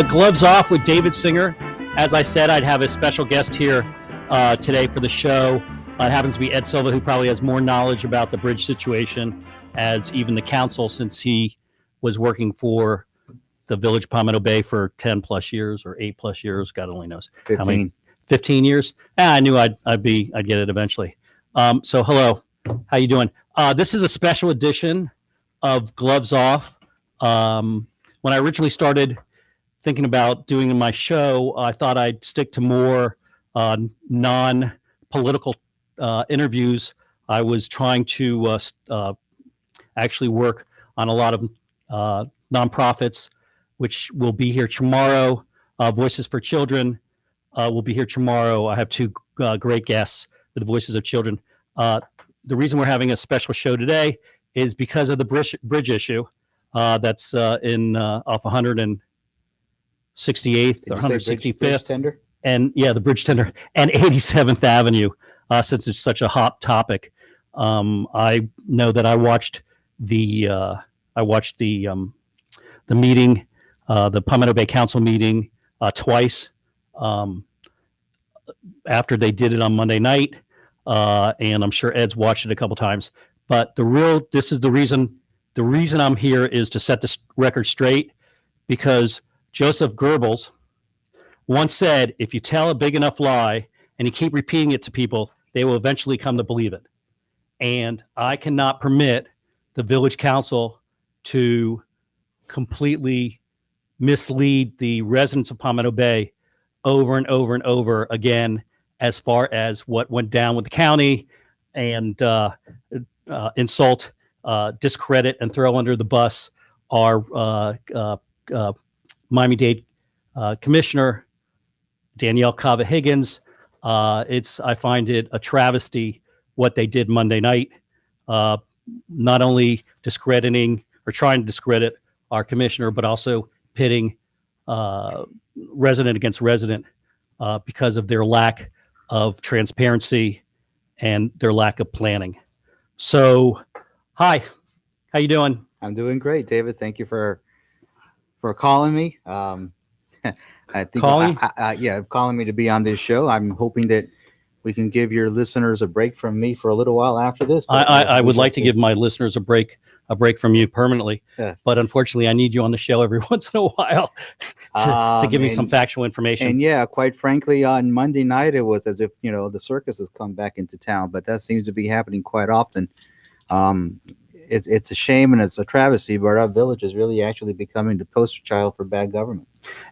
Gloves Off with David Singer. As I said, I'd have a special guest here today for the show. It happens to be Ed Silva, who probably has more knowledge about the bridge situation as even the council, since he was working for the Village of Palmetto Bay for 10 plus years or 8 plus years. God only knows. 15. How many? 15 years. I knew I'd get it eventually. So hello, how you doing? This is a special edition of Gloves Off. When I originally started thinking about doing my show, I thought I'd stick to more non-political interviews. I was trying to actually work on a lot of nonprofits, which will be here tomorrow. Voices for Children will be here tomorrow. I have two great guests with the Voices of Children. The reason we're having a special show today is because of the bridge issue that's in off 168th or 165th. Tender? And yeah, the bridge tender and 87th Avenue, since it's such a hot topic. I know that I watched the meeting, the Palmetto Bay Council meeting twice after they did it on Monday night, and I'm sure Ed's watched it a couple times. But the reason I'm here is to set this record straight, because Joseph Goebbels once said, if you tell a big enough lie and you keep repeating it to people, they will eventually come to believe it. And I cannot permit the village council to completely mislead the residents of Palmetto Bay over and over and over again, as far as what went down with the county, and insult, discredit, and throw under the bus our Miami-Dade commissioner, Danielle Cava-Higgins. I find it a travesty what they did Monday night, not only discrediting or trying to discredit our commissioner, but also pitting resident against resident because of their lack of transparency and their lack of planning. So, hi, how you doing? I'm doing great, David. Thank you for calling me. I think calling me to be on this show. I'm hoping that we can give your listeners a break from me for a little while after this. I would like to give my listeners a break from you permanently. Yeah. But unfortunately, I need you on the show every once in a while to give me some factual information. And yeah, quite frankly, on Monday night, it was as if, the circus has come back into town, but that seems to be happening quite often. It's a shame and it's a travesty, but our village is really actually becoming the poster child for bad government.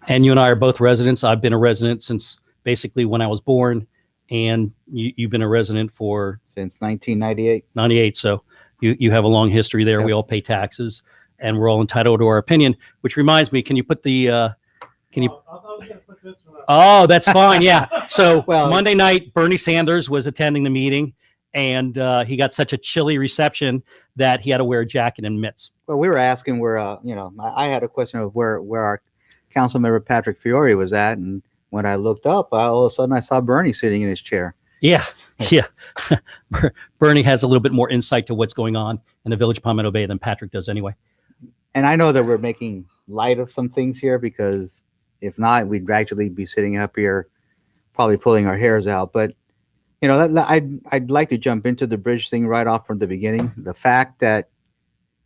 And you and I are both residents. I've been a resident since basically when I was born, and you've been a resident since 1998. 98. So you have a long history there. Yep. We all pay taxes, and we're all entitled to our opinion. Which reminds me, can you put the? I thought I was going to put this one up. Oh, that's fine. Yeah. So Monday night, Bernie Sanders was attending the meeting, and he got such a chilly reception that he had to wear a jacket and mitts. Well, we were asking where, I had a question of where our council member Patrick Fiore was at, and when I looked up, all of a sudden I saw Bernie sitting in his chair. Yeah. Bernie has a little bit more insight to what's going on in the Village of Palmetto Bay than Patrick does anyway. And I know that we're making light of some things here, because if not, we'd actually be sitting up here probably pulling our hairs out. But I'd like to jump into the bridge thing right off from the beginning. The fact that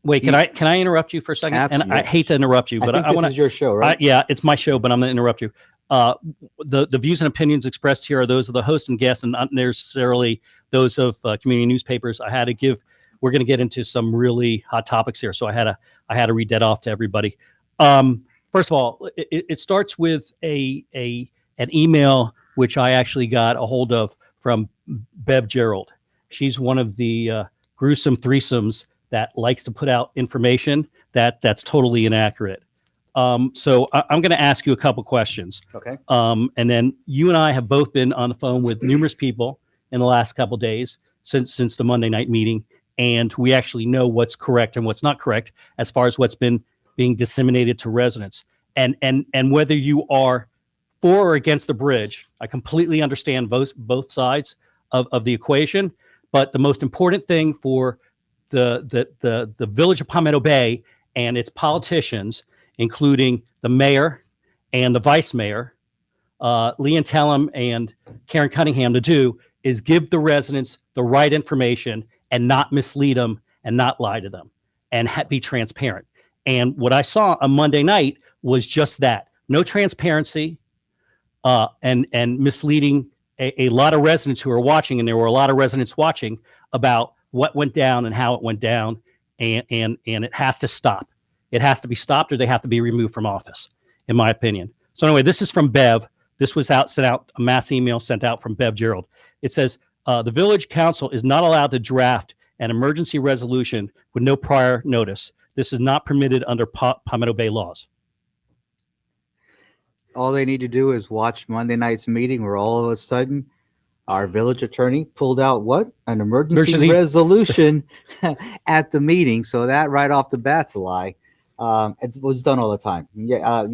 can I interrupt you for a second? Absolutely. And I hate to interrupt you, but I want to. This is your show, right? Yeah, it's my show, but I'm going to interrupt you. The views and opinions expressed here are those of the host and guest, and not necessarily those of community newspapers. We're going to get into some really hot topics here, so I had to read that off to everybody. First of all, it starts with an email which I actually got a hold of from Bev Gerald. She's one of the gruesome threesomes that likes to put out information that's totally inaccurate. So I'm going to ask you a couple questions. Okay. And then you and I have both been on the phone with numerous people in the last couple of days since the Monday night meeting, and we actually know what's correct and what's not correct as far as what's been being disseminated to residents. And whether you are for or against the bridge, I completely understand both sides of the equation. But the most important thing for the village of Palmetto Bay and its politicians, including the mayor and the vice mayor, Leanne Tellem and Karen Cunningham, to do is give the residents the right information and not mislead them and not lie to them and be transparent. And what I saw on Monday night was just that. No transparency and misleading a lot of residents who are watching, and there were a lot of residents watching about what went down and how it went down, and it has to stop. It has to be stopped, or they have to be removed from office, in my opinion. So anyway, this is from Bev. This was sent out, a mass email sent out from Bev Gerald. It says, the village council is not allowed to draft an emergency resolution with no prior notice. This is not permitted under Palmetto Bay laws. All they need to do is watch Monday night's meeting where all of a sudden our village attorney pulled out what? An emergency resolution at the meeting. So that right off the bat's a lie. It was done all the time. Yeah,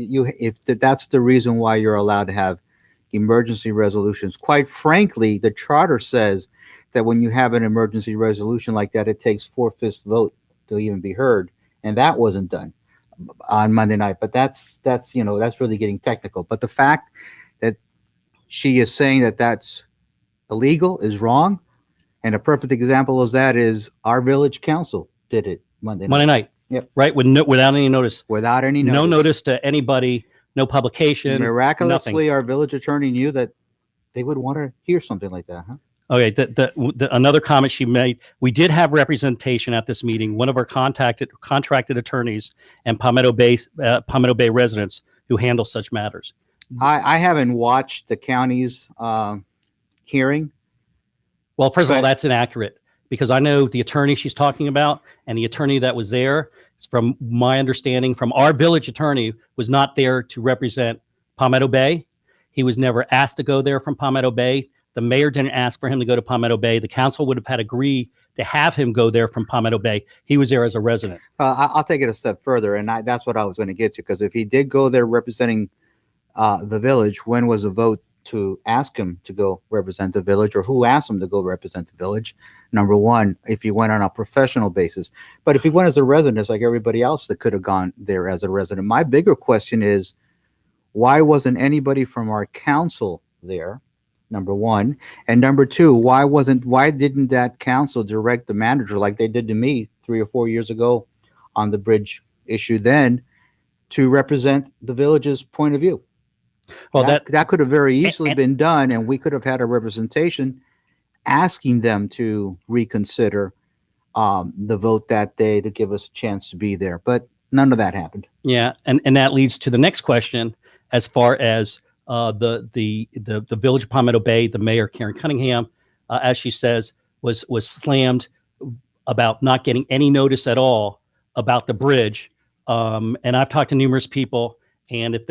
that's the reason why you're allowed to have emergency resolutions. Quite frankly, the charter says that when you have an emergency resolution like that, it takes 4/5 vote to even be heard, and that wasn't done on Monday night. But that's really getting technical. But the fact that she is saying that that's illegal is wrong, and a perfect example of that is our village council did it Monday night. Yep. Right. Without any notice. Without any notice. No notice to anybody. No publication. Miraculously, nothing. Our village attorney knew that they would want to hear something like that, huh? Okay. Another comment she made. We did have representation at this meeting. One of our contracted attorneys and Palmetto Bay residents who handle such matters. I haven't watched the county's hearing. Well, first of all, that's inaccurate, because I know the attorney she's talking about and the attorney that was there, from my understanding, from our village attorney, was not there to represent Palmetto Bay. He was never asked to go there from Palmetto Bay. The mayor didn't ask for him to go to Palmetto Bay. The council would have had agreed to have him go there from Palmetto Bay. He was there as a resident. I'll take it a step further, and that's what I was going to get to, because if he did go there representing the village, when was a vote to ask him to go represent the village, or who asked him to go represent the village? Number one, if he went on a professional basis. But if he went as a resident, it's like everybody else that could have gone there as a resident. My bigger question is, why wasn't anybody from our council there? Number one. And number two, why didn't that council direct the manager, like they did to me 3 or 4 years ago on the bridge issue then, to represent the village's point of view? Well, that could have very easily been done, and we could have had a representation asking them to reconsider the vote that day to give us a chance to be there. But none of that happened. Yeah, and that leads to the next question, as far as the village of Palmetto Bay, the mayor, Karen Cunningham, as she says, was slammed about not getting any notice at all about the bridge. And I've talked to numerous people, and if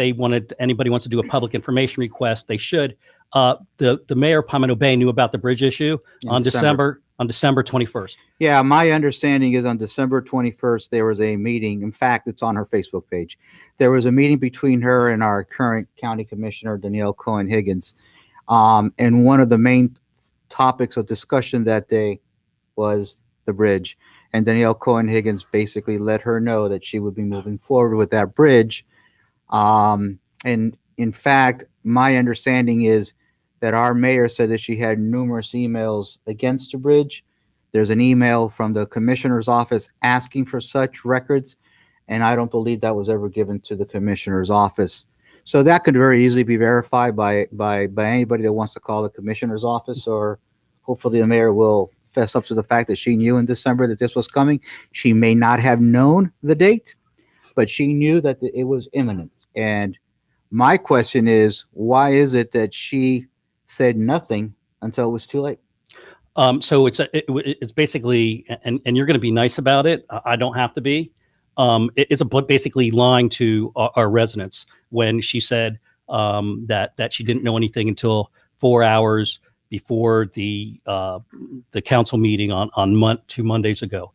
anybody wants to do a public information request, they should. The mayor of Palmetto Bay knew about the bridge issue on December 21st. Yeah, my understanding is on December 21st, there was a meeting. In fact, it's on her Facebook page. There was a meeting between her and our current county commissioner, Danielle Cohen-Higgins. And one of the main topics of discussion that day was the bridge. And Danielle Cohen-Higgins basically let her know that she would be moving forward with that bridge. And in fact, my understanding is that our mayor said that she had numerous emails against the bridge. There's an email from the commissioner's office asking for such records, and I don't believe that was ever given to the commissioner's office. So that could very easily be verified by anybody that wants to call the commissioner's office, or hopefully the mayor will fess up to the fact that she knew in December that this was coming. She may not have known the date, but she knew that it was imminent. And my question is, why is it that she said nothing until it was too late? So it's basically, and you're going to be nice about it. I don't have to be. It's basically lying to our residents when she said that she didn't know anything until 4 hours before the council meeting on 2 Mondays ago,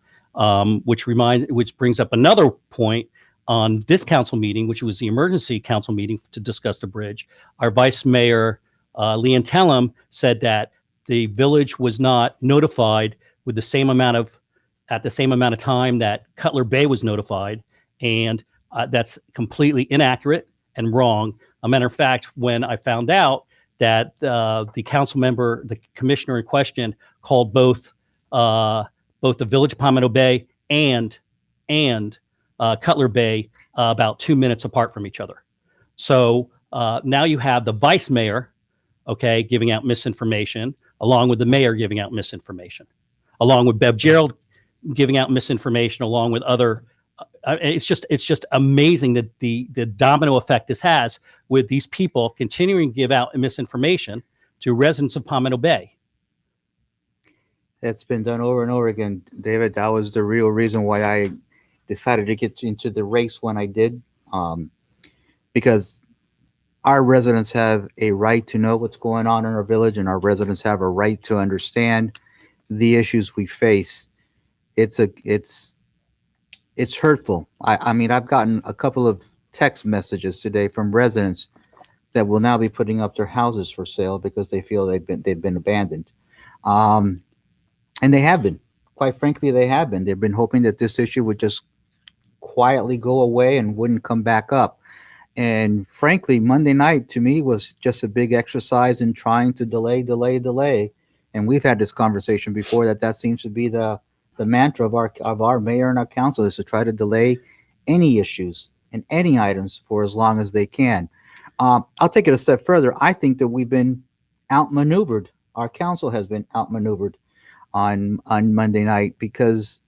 which brings up another point. On this council meeting, which was the emergency council meeting to discuss the bridge, our vice mayor, Leanne Tellem, said that the village was not notified at the same amount of time that Cutler Bay was notified, and that's completely inaccurate and wrong. A matter of fact, when I found out that the council member, the commissioner in question, called both the Village of Palmetto Bay and Cutler Bay about 2 minutes apart from each other. So now you have the vice mayor, okay, giving out misinformation, along with the mayor giving out misinformation, along with Bev Gerald giving out misinformation, along with other. It's just amazing that the domino effect this has with these people continuing to give out misinformation to residents of Palmetto Bay. It's been done over and over again, David. That was the real reason why I decided to get into the race when I did, because our residents have a right to know what's going on in our village, and our residents have a right to understand the issues we face. It's hurtful. I mean, I've gotten a couple of text messages today from residents that will now be putting up their houses for sale because they feel they've been abandoned. And they have been. Quite frankly, they have been. They've been hoping that this issue would just quietly go away and wouldn't come back up. And frankly, Monday night to me was just a big exercise in trying to delay. And we've had this conversation before that seems to be the mantra of our mayor and our council, is to try to delay any issues and any items for as long as they can. I'll take it a step further. I think that we've been outmaneuvered. Our council has been outmaneuvered on Monday night because,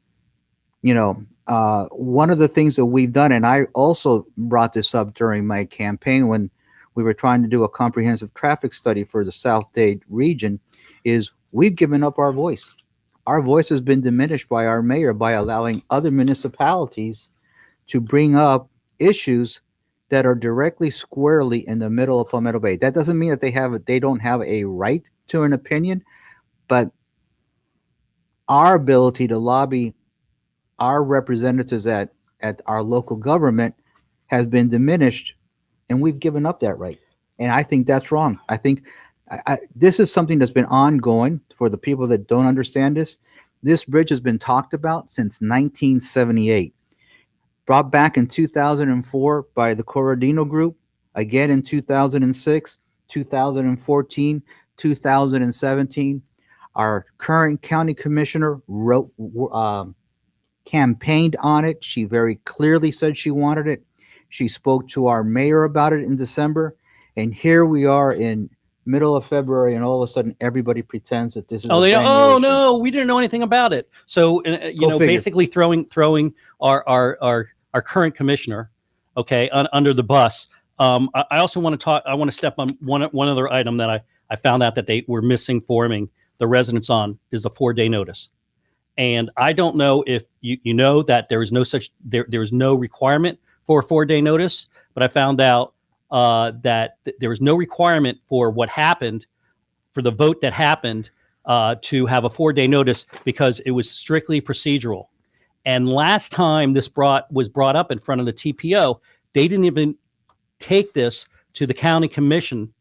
one of the things that we've done, and I also brought this up during my campaign when we were trying to do a comprehensive traffic study for the South Dade region, is we've given up our voice. Our voice has been diminished by our mayor by allowing other municipalities to bring up issues that are directly squarely in the middle of Palmetto Bay. That doesn't mean that they don't have a right to an opinion, but our ability to lobby our representatives at our local government has been diminished, and we've given up that right. And I think that's wrong. I think this is something that's been ongoing for the people that don't understand this. This bridge has been talked about since 1978, brought back in 2004 by the Corradino Group, again in 2006, 2014, 2017. Our current county commissioner campaigned on it. She very clearly said she wanted it. She spoke to our mayor about it in December. And here we are in middle of February, and all of a sudden everybody pretends that this is no, we didn't know anything about it. So basically throwing our current commissioner, okay, under the bus. I also want to talk. I want to step on one other item that I found out that they were misinforming the residents on is the 4-day notice. And I don't know if you know that there is no requirement for a 4-day notice, but I found out that there was no requirement for what happened, for the vote that happened, to have a 4-day notice because it was strictly procedural. And last time this was brought up in front of the TPO, they didn't even take this to the county commission.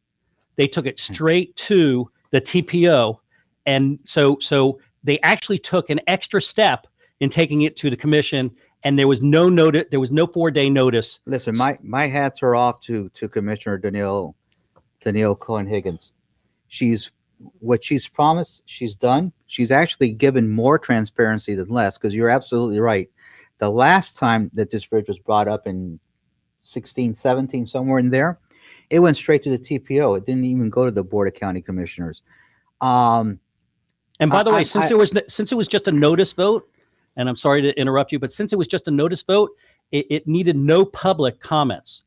They took it straight to the TPO. And so they actually took an extra step in taking it to the commission, and there was no notice. There was no 4-day notice. Listen, my hats are off to Commissioner Danielle Cohen-Higgins. What she's promised, she's done. She's actually given more transparency than less, because you're absolutely right. The last time that this bridge was brought up in 16, 17, somewhere in there, it went straight to the TPO. It didn't even go to the Board of County Commissioners. And by the way, since it was just a notice vote, and I'm sorry to interrupt you, but since it was just a notice vote, it needed no public comments.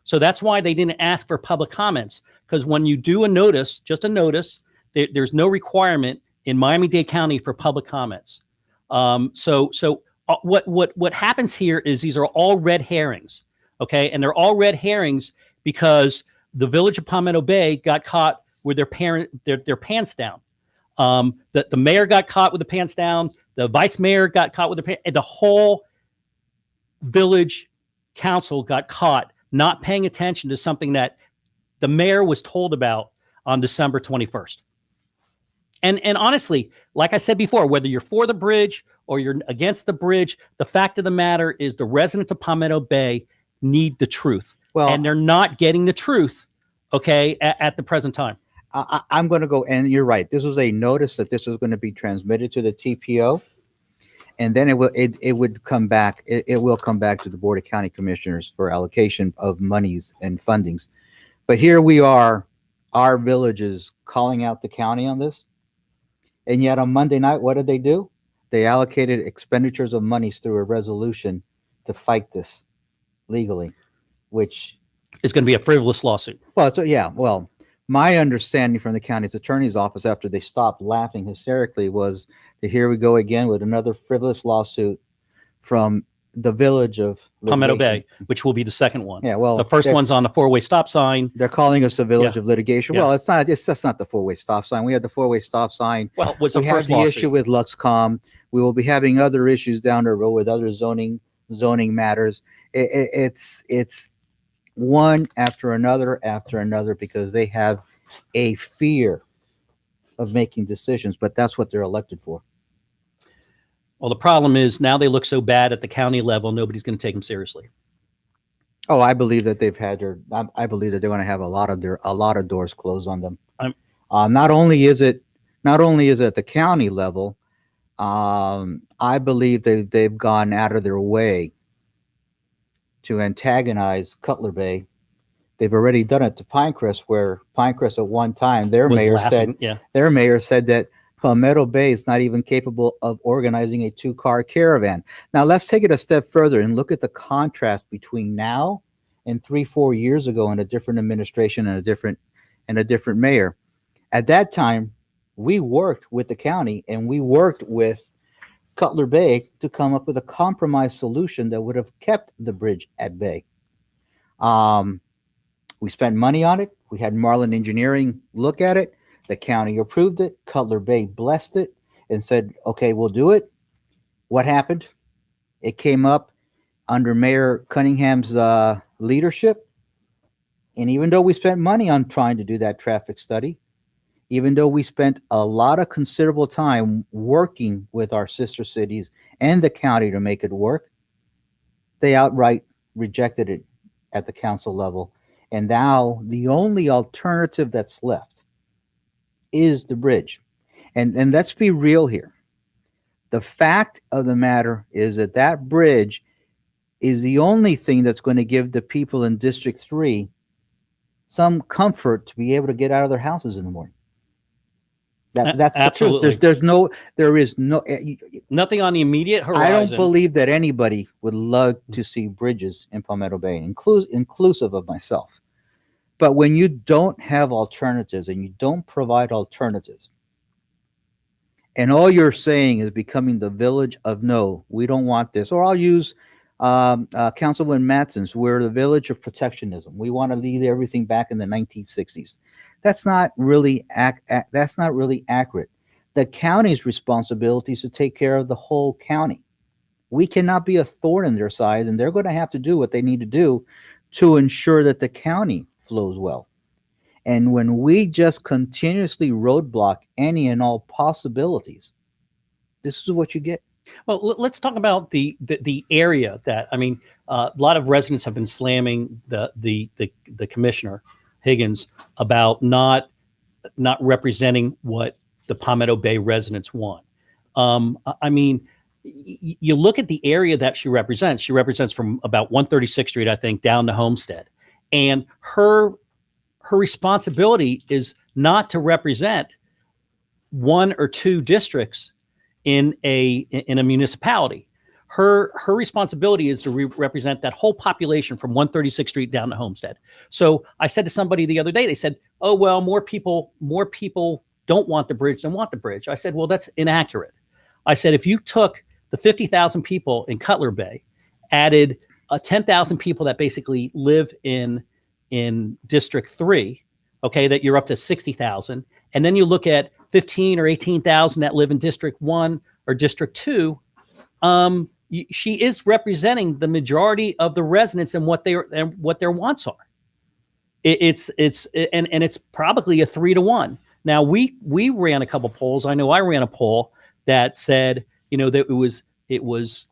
So that's why they didn't ask for public comments, because when you do a notice, just a notice, there's no requirement in Miami-Dade County for public comments. So what happens here is these are all red herrings, okay? And they're all red herrings because the Village of Palmetto Bay got caught with their pants down. The mayor got caught with the pants down. The vice mayor got caught with the whole village council got caught not paying attention to something that the mayor was told about on December 21st. And honestly, like I said before, whether you're for the bridge or you're against the bridge, the fact of the matter is the residents of Palmetto Bay need the truth. Well, and they're not getting the truth, okay, at the present time. I'm going to go, and you're right. This was a notice that this was going to be transmitted to the TPO, and then it would come back. It will come back to the Board of County Commissioners for allocation of monies and fundings. But here we are, our villages calling out the county on this, and yet on Monday night, what did they do? They allocated expenditures of monies through a resolution to fight this legally, which It's going to be a frivolous lawsuit. well, so yeah, well, my understanding from the county's attorney's office after they stopped laughing hysterically was that here we go again with another frivolous lawsuit from the village of Palmetto litigation. Bay, which will be the second one. Yeah, well, The first one's on the four-way stop sign. they're calling us the village of litigation. Yeah. Well, it's not. It's just not the four-way stop sign. We had the four-way stop sign. Well, what's the We had first the lawsuit? issue with Luxcom. We will be having other issues down the road with other zoning matters. It's one after another because they have a fear of making decisions, but that's what they're elected for. Well, the problem is now they look so bad at the county level, nobody's going to take them seriously. Oh, I believe that they've had their. I believe that they're going to have a lot of doors closed on them. Not only is it at the county level, I believe they've gone out of their way to antagonize Cutler Bay. They've already done it to Pinecrest, where Pinecrest at one time their Was mayor laughing, said that Palmetto Bay is not even capable of organizing a 2-car caravan. Now let's take it a step further and look at the contrast between now and 3-4 years ago in a different administration and a different mayor. At that time, we worked with the county and we worked with Cutler Bay to come up with a compromise solution that would have kept the bridge at bay. We spent money on it. We had Marlin Engineering look at it. The county approved it. Cutler Bay blessed it and said, okay, we'll do it. What happened? It came up under Mayor Cunningham's leadership. And even though we spent money on trying to do that traffic study, even though we spent a lot of considerable time working with our sister cities and the county to make it work, they outright rejected it at the council level. And now the only alternative that's left is the bridge. And let's be real here. The fact of the matter is that that bridge is the only thing that's going to give the people in District 3 some comfort to be able to get out of their houses in the morning. That's absolutely the truth. There is no nothing on the immediate horizon. I don't believe that anybody would love to see bridges in Palmetto Bay, inclusive of myself. But when you don't have alternatives and you don't provide alternatives, and all you're saying is becoming the village of no, we don't want this. Or I'll use Councilman Matson's, we're the village of protectionism. We want to leave everything back in the 1960s. That's not really accurate. The county's responsibility is to take care of the whole county. We cannot be a thorn in their side, and they're going to have to do what they need to do to ensure that the county flows well. And when we just continuously roadblock any and all possibilities, this is what you get. Well, let's talk about the area that, I mean, a lot of residents have been slamming the commissioner Higgins about not representing what the Palmetto Bay residents want. I mean, you look at the area that she represents. She represents from about 136th Street, I think, down to Homestead, and her responsibility is not to represent one or two districts in a municipality. Her responsibility is to represent that whole population from 136th Street down to Homestead. So I said to somebody the other day, they said, "Oh, well, more people don't want the bridge than want the bridge." I said, "Well, that's inaccurate." I said, if you took the 50,000 people in Cutler Bay, added 10,000 people that basically live in District 3, okay, that you're up to 60,000, and then you look at 15 or 18,000 that live in District 1 or District 2, she is representing the majority of the residents and what their wants are. It's probably a 3-to-1. Now we ran a couple polls. I know I ran a poll that said, that it was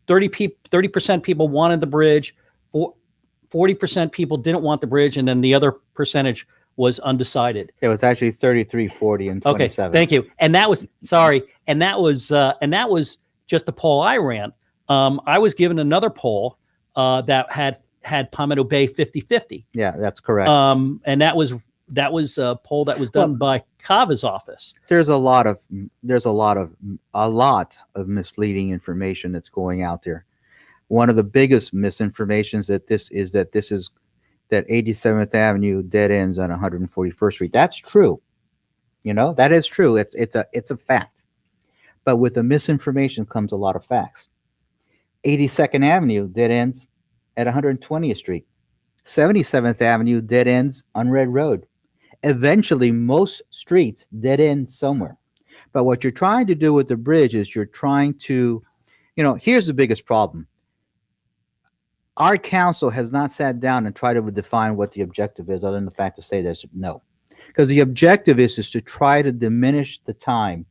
30% people wanted the bridge, 40% people didn't want the bridge, and then the other percentage was undecided. It was actually 33, 40, and 27. Okay, thank you. And that was and that was just the poll I ran. I was given another poll that had Palmetto Bay 50-50. Yeah, that's correct. And that was a poll that was done by Kava's office. There's a lot of misleading information that's going out there. One of the biggest misinformations that 87th Avenue dead ends on 141st Street. That's true. That is true. It's a fact. But with the misinformation comes a lot of facts. 82nd Avenue dead ends at 120th Street. 77th Avenue dead ends on Red Road. Eventually, most streets dead end somewhere. But what you're trying to do with the bridge is you're trying to, here's the biggest problem. Our council has not sat down and tried to define what the objective is, other than the fact to say there's no. Because the objective is to try to diminish the time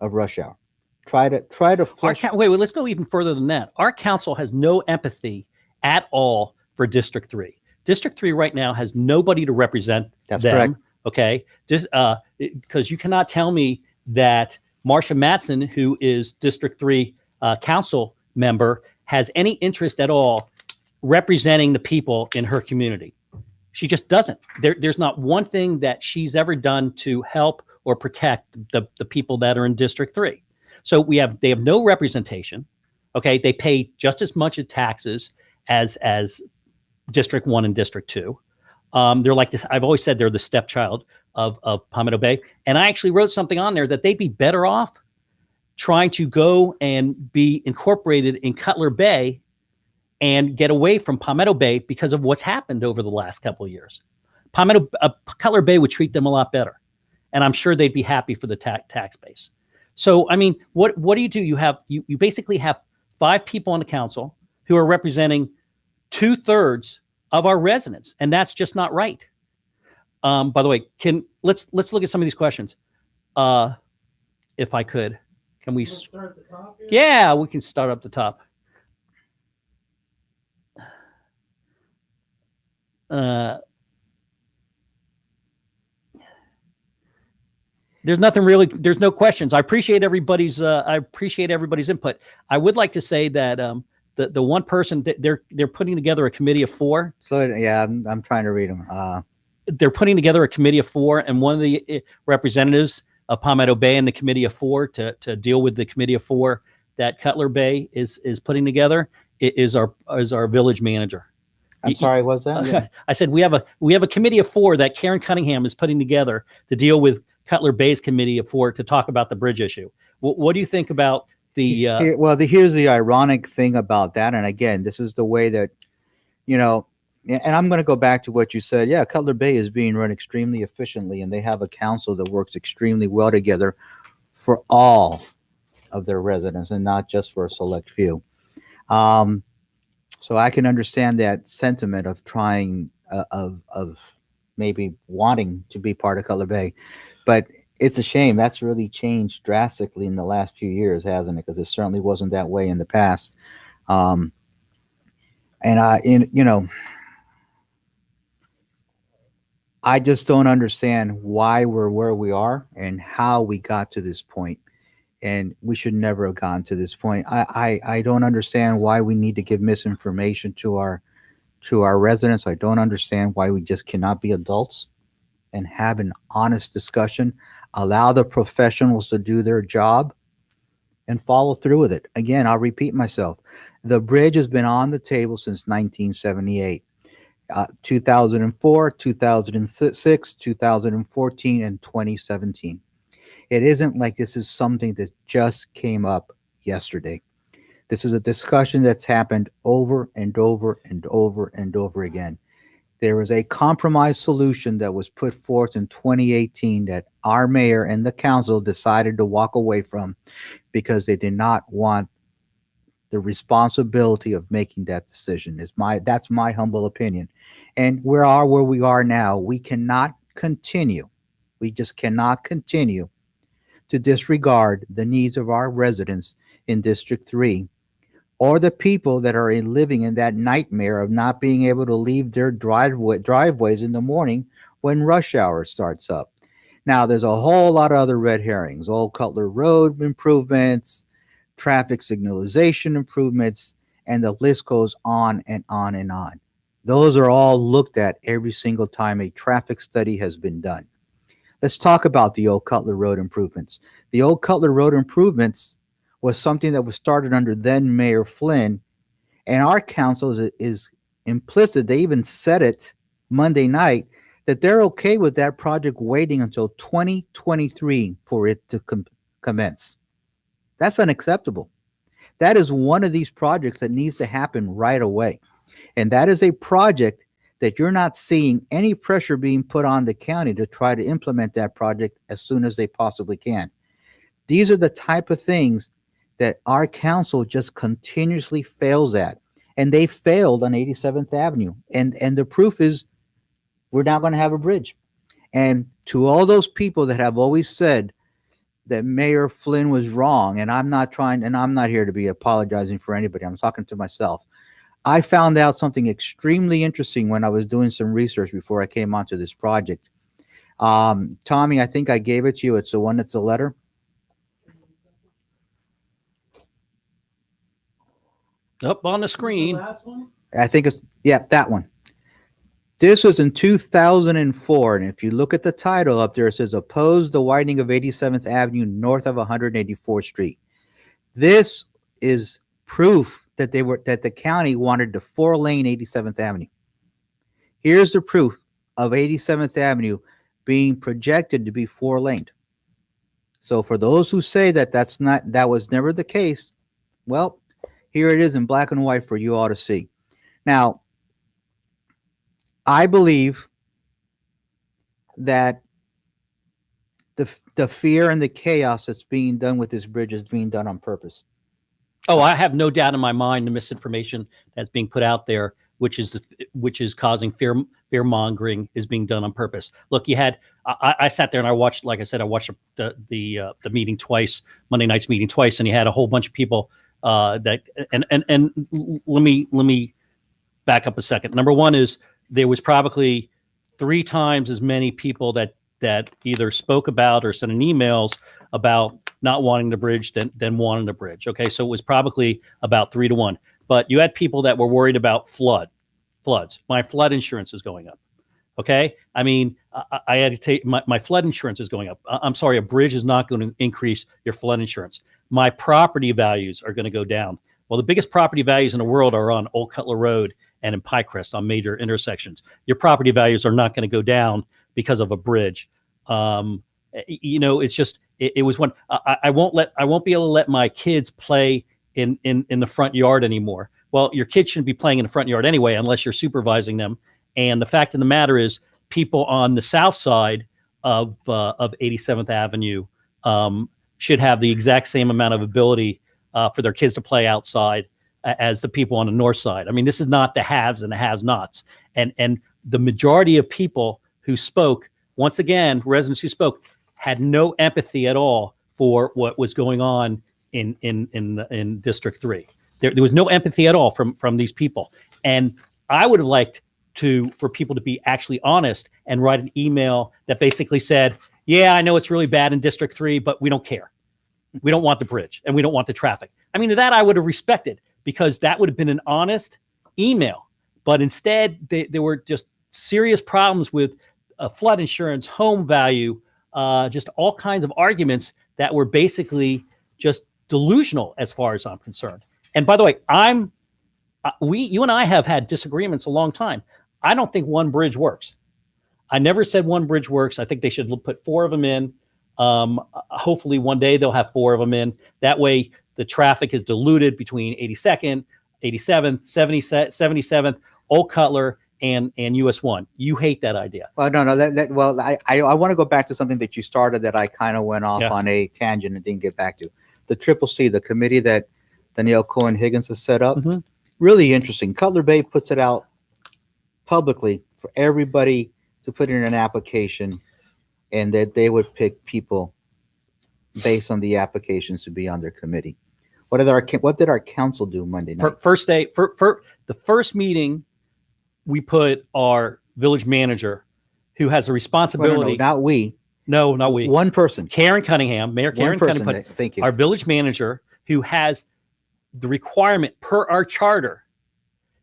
of rush hour. Try to flush. Wait, let's go even further than that. Our council has no empathy at all for District 3. District 3 right now has nobody to represent them. Correct. Okay, just because you cannot tell me that Marcia Matson, who is District 3 council member, has any interest at all representing the people in her community. She just doesn't. There's not one thing that she's ever done to help or protect the people that are in District 3. So they have no representation. Okay, they pay just as much in taxes as District 1 and District 2. They're like this. I've always said they're the stepchild of Palmetto Bay. And I actually wrote something on there that they'd be better off trying to go and be incorporated in Cutler Bay and get away from Palmetto Bay because of what's happened over the last couple of years. Cutler Bay would treat them a lot better. And I'm sure they'd be happy for the tax base. So, I mean, what do? You basically have 5 people on the council who are representing 2/3 of our residents, and that's just not right. By the way, let's look at some of these questions. If I could, can we start at the top here? Yeah, we can start up the top. There's no questions. I appreciate everybody's input. I would like to say that the one person that they're putting together a committee of 4. So yeah, I'm trying to read them. They're putting together a committee of 4, and one of the representatives of Palmetto Bay and the committee of 4 to deal with the committee of 4 that Cutler Bay is putting together is our village manager. I'm sorry, what's that? Yeah. I said we have a committee of 4 that Karen Cunningham is putting together to deal with Cutler Bay's committee of 4 to talk about the bridge issue. What do you think about the? Here's the ironic thing about that, and again, this is the way that, and I'm going to go back to what you said. Yeah, Cutler Bay is being run extremely efficiently, and they have a council that works extremely well together for all of their residents and not just for a select few. So I can understand that sentiment of trying of maybe wanting to be part of Cutler Bay, but it's a shame. That's really changed drastically in the last few years, hasn't it? Because it certainly wasn't that way in the past. I just don't understand why we're where we are and how we got to this point. And we should never have gotten to this point. I don't understand why we need to give misinformation to our residents. I don't understand why we just cannot be adults and have an honest discussion, allow the professionals to do their job, and follow through with it. Again, I'll repeat myself. The bridge has been on the table since 1978, 2004, 2006, 2014, and 2017. It isn't like this is something that just came up yesterday. This is a discussion that's happened over and over and over and over again. There was a compromise solution that was put forth in 2018 that our mayor and the council decided to walk away from because they did not want the responsibility of making that decision. That's my humble opinion. And we are where we are now. We cannot continue. We just cannot continue to disregard the needs of our residents in District 3 or the people that are living in that nightmare of not being able to leave their driveways in the morning when rush hour starts up. Now, there's a whole lot of other red herrings: Old Cutler Road improvements, traffic signalization improvements, and the list goes on and on and on. Those are all looked at every single time a traffic study has been done. Let's talk about the Old Cutler Road improvements. The Old Cutler Road improvements was something that was started under then Mayor Flynn, and our council is implicit. They even said it Monday night that they're okay with that project waiting until 2023 for it to commence. That's unacceptable. That is one of these projects that needs to happen right away. And that is a project that you're not seeing any pressure being put on the county to try to implement that project as soon as they possibly can. These are the type of things that our council just continuously fails at. And they failed on 87th Avenue. And the proof is we're not going to have a bridge. And to all those people that have always said that Mayor Flynn was wrong, and I'm not here to be apologizing for anybody. I'm talking to myself. I found out something extremely interesting when I was doing some research before I came onto this project. Tommy, I think I gave it to you. It's the one that's a letter. Up on the screen. I think it's, yeah, that one. This was in 2004, and if you look at the title up there, it says oppose the widening of 87th Avenue north of 184th Street. This is proof that the county wanted the 4-lane 87th Avenue. Here's the proof of 87th Avenue being projected to be 4-laned. So for those who say that was never the case, well, here it is in black and white for you all to see. Now, I believe that the fear and the chaos that's being done with this bridge is being done on purpose. Oh, I have no doubt in my mind the misinformation that's being put out there, which is causing fear mongering, is being done on purpose. Look, I sat there and I watched, like I said, I watched the meeting twice, Monday night's meeting twice, and you had a whole bunch of people and let me back up a second. Number one is there was probably 3 times as many people that either spoke about or sent in emails about not wanting the bridge than wanting the bridge. Okay, so it was probably about 3 to 1. But you had people that were worried about floods. My flood insurance is going up. Okay, I mean, I had to take my flood insurance is going up. I'm sorry, a bridge is not going to increase your flood insurance. My property values are going to go down. Well, the biggest property values in the world are on Old Cutler Road and in Pinecrest on major intersections. Your property values are not going to go down because of a bridge. It's just it was one. I won't be able to let my kids play in the front yard anymore. Well, your kids shouldn't be playing in the front yard anyway unless you're supervising them. And the fact of the matter is, people on the south side of 87th Avenue should have the exact same amount of ability for their kids to play outside as the people on the north side. I mean, this is not the haves and the have-nots. And the majority of people who spoke, once again, residents who spoke, had no empathy at all for what was going on in District 3. There was no empathy at all from these people. And I would have liked for people to be actually honest and write an email that basically said, yeah, I know it's really bad in District 3, but we don't care. We don't want the bridge and we don't want the traffic. I mean, that I would have respected, because that would have been an honest email. But instead, there were just serious problems with flood insurance, home value, just all kinds of arguments that were basically just delusional as far as I'm concerned. And by the way, you and I have had disagreements a long time. I don't think one bridge works. I never said one bridge works. I think they should put 4 of them in. Hopefully one day they'll have 4 of them in. That way the traffic is diluted between 82nd, 87th, 77th, Old Cutler, and US 1. You hate that idea. Well, no. I want to go back to something that you started that I kind of went off on a tangent and didn't get back to. The CCC, the committee that Danielle Cohen-Higgins has set up. Mm-hmm. Really interesting. Cutler Bay puts it out publicly for everybody to put in an application, and that they would pick people based on the applications to be on their committee. What did our council do Monday night? First day, for the first meeting, we put our village manager, who has a responsibility. No, not we. No, not we. One person. Karen Cunningham, Mayor Karen Cunningham, thank you. our village manager, who has the requirement per our charter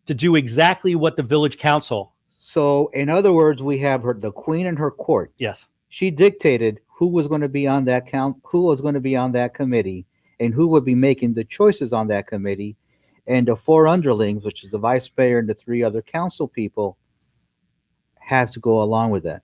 to do exactly what the village council. So, in other words, we have the queen in her court. Yes. She dictated who was going to be on that who was going to be on that committee, and who would be making the choices on that committee, and the 4 underlings, which is the vice mayor and the 3 other council people, have to go along with that.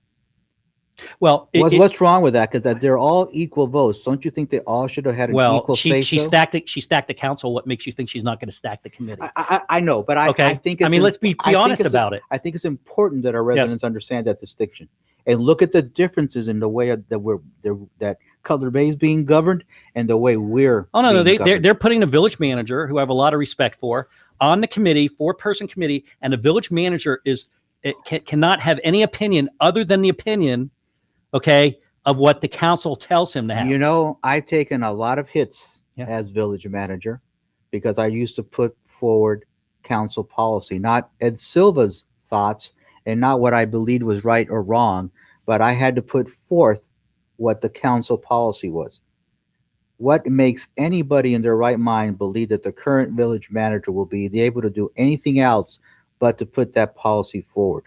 Well, what's wrong with that? Because they're all equal votes. Don't you think they all should have had an equal say? She stacked it. She stacked the council. What makes you think she's not going to stack the committee? I know, but I think. Let's be honest about it. I think it's important that our residents understand that distinction and look at the differences in the way that Cutler Bay is being governed and the way we're. Oh no, they're putting a village manager who I have a lot of respect for on the committee, 4-person committee, and the village manager cannot have any opinion other than the opinion. Okay, of what the council tells him to have. You know, I've taken a lot of hits as village manager because I used to put forward council policy, not Ed Silva's thoughts and not what I believed was right or wrong, but I had to put forth what the council policy was. What makes anybody in their right mind believe that the current village manager will be able to do anything else but to put that policy forward?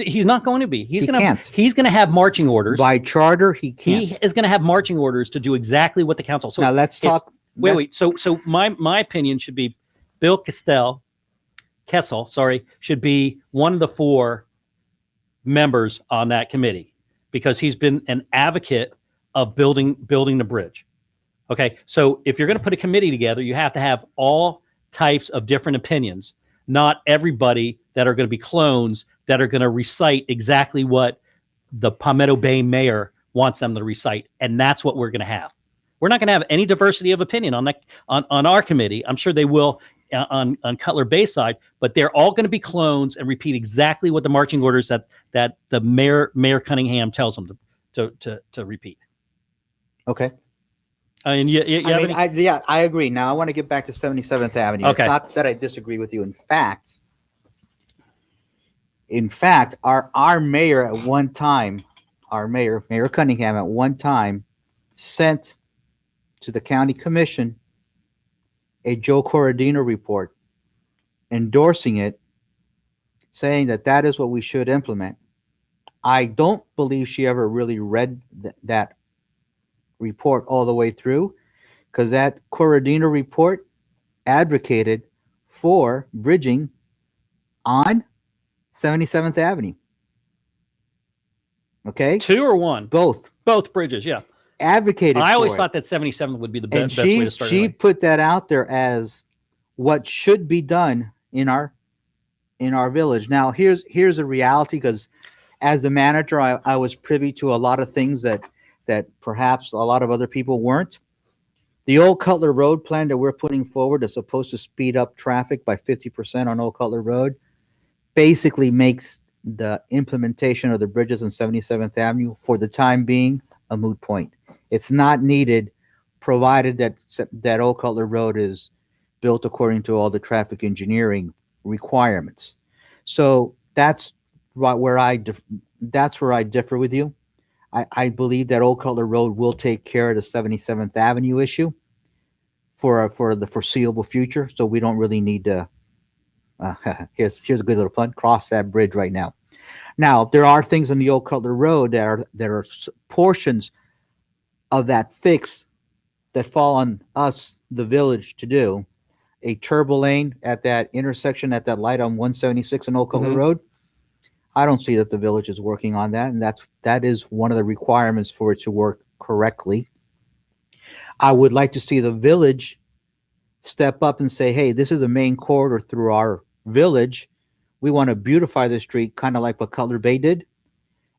He's not going to be. He's going to have marching orders. By charter, he can't. He is going to have marching orders to do exactly what the council. So now let's talk. Wait. So my opinion should be Bill Kessel, should be one of the 4 members on that committee because he's been an advocate of building the bridge. Okay. So if you're going to put a committee together, you have to have all types of different opinions, not everybody that are going to be clones that are going to recite exactly what the Palmetto Bay mayor wants them to recite. And that's what we're going to have. We're not going to have any diversity of opinion on our committee. I'm sure they will on Cutler Bay side, but they're all going to be clones and repeat exactly what the marching orders that the Mayor Cunningham tells them to repeat. Okay. I agree. Now I want to get back to 77th Avenue. Okay. It's not that I disagree with you. In fact, our mayor at one time, Mayor Cunningham at one time sent to the county commission a Joe Corradino report endorsing it, saying that is what we should implement. I don't believe she ever really read that report all the way through, because that Corradino report advocated for bridging on 77th Avenue. Okay? 2 or 1? Both bridges, yeah. Advocated. I always for thought that 77th would be the best way to start. She put that out there as what should be done in our village. Now, here's a reality, because as a manager, I was privy to a lot of things that perhaps a lot of other people weren't. The Old Cutler Road plan that we're putting forward is supposed to speed up traffic by 50% on Old Cutler Road. Basically makes the implementation of the bridges on 77th Avenue for the time being a moot point. It's not needed, provided that Old Cutler Road is built according to all the traffic engineering requirements. So that's where I differ with you. I believe that Old Cutler Road will take care of the 77th Avenue issue for the foreseeable future. So we don't really need to. Here's a good little pun. Cross that bridge right now. Now there are things on the Old Cutler Road that are portions of that fix that fall on us, the village, to do. A turbo lane at that intersection at that light on 176 and Old Cutler Road. I don't see that the village is working on that, and that is one of the requirements for it to work correctly. I would like to see the village step up and say, hey, this is a main corridor through our village. We want to beautify the street, kind of like what Cutler Bay did,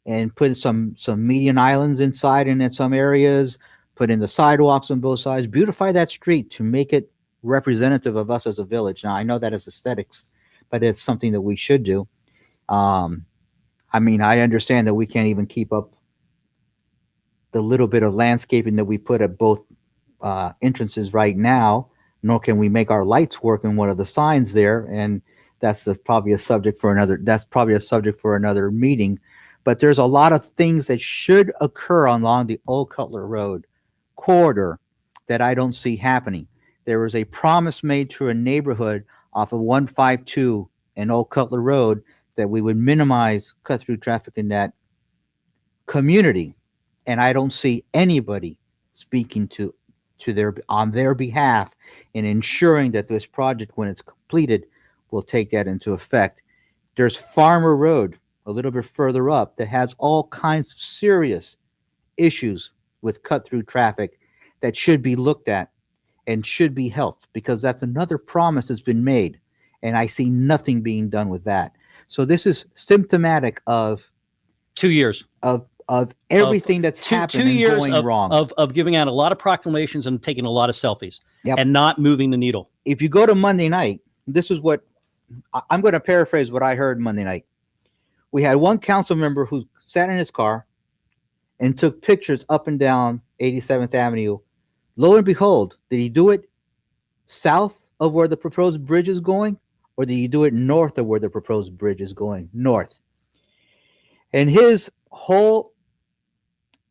and put some median islands inside and in some areas, put in the sidewalks on both sides, beautify that street to make it representative of us as a village. Now, I know that is aesthetics, but it's something that we should do. I understand that we can't even keep up the little bit of landscaping that we put at both entrances right now, nor can we make our lights work in one of the signs there. And probably a subject for another meeting. But there's a lot of things that should occur along the Old Cutler Road corridor that I don't see happening. There was a promise made to a neighborhood off of 152 and Old Cutler Road that we would minimize cut-through traffic in that community. And I don't see anybody speaking on their behalf in ensuring that this project, when it's completed, will take that into effect. There's Farmer Road a little bit further up that has all kinds of serious issues with cut-through traffic that should be looked at and should be helped, because that's another promise that's been made, and I see nothing being done with that. So this is symptomatic of 2 years of everything that's happened and going wrong. Of giving out a lot of proclamations and taking a lot of selfies. Yep. And not moving the needle. If you go to Monday night, this is what I'm going to paraphrase what I heard Monday night. We had one council member who sat in his car and took pictures up and down 87th Avenue. Lo and behold, did he do it south of where the proposed bridge is going, or did he do it north of where the proposed bridge is going? North. And his whole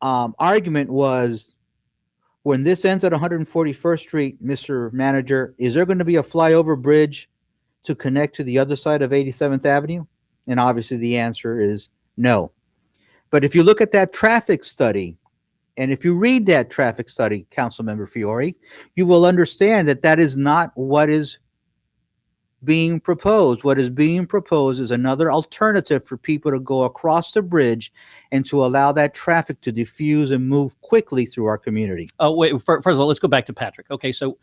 argument was, when this ends at 141st Street, Mr. Manager, is there going to be a flyover bridge to connect to the other side of 87th Avenue? And obviously the answer is no. But if you look at that traffic study, and if you read that traffic study, Councilmember Fiore, you will understand that that is not what is being proposed. What is being proposed is another alternative for people to go across the bridge and to allow that traffic to diffuse and move quickly through our community. Oh, wait, first of all, let's go back to Patrick. Okay, so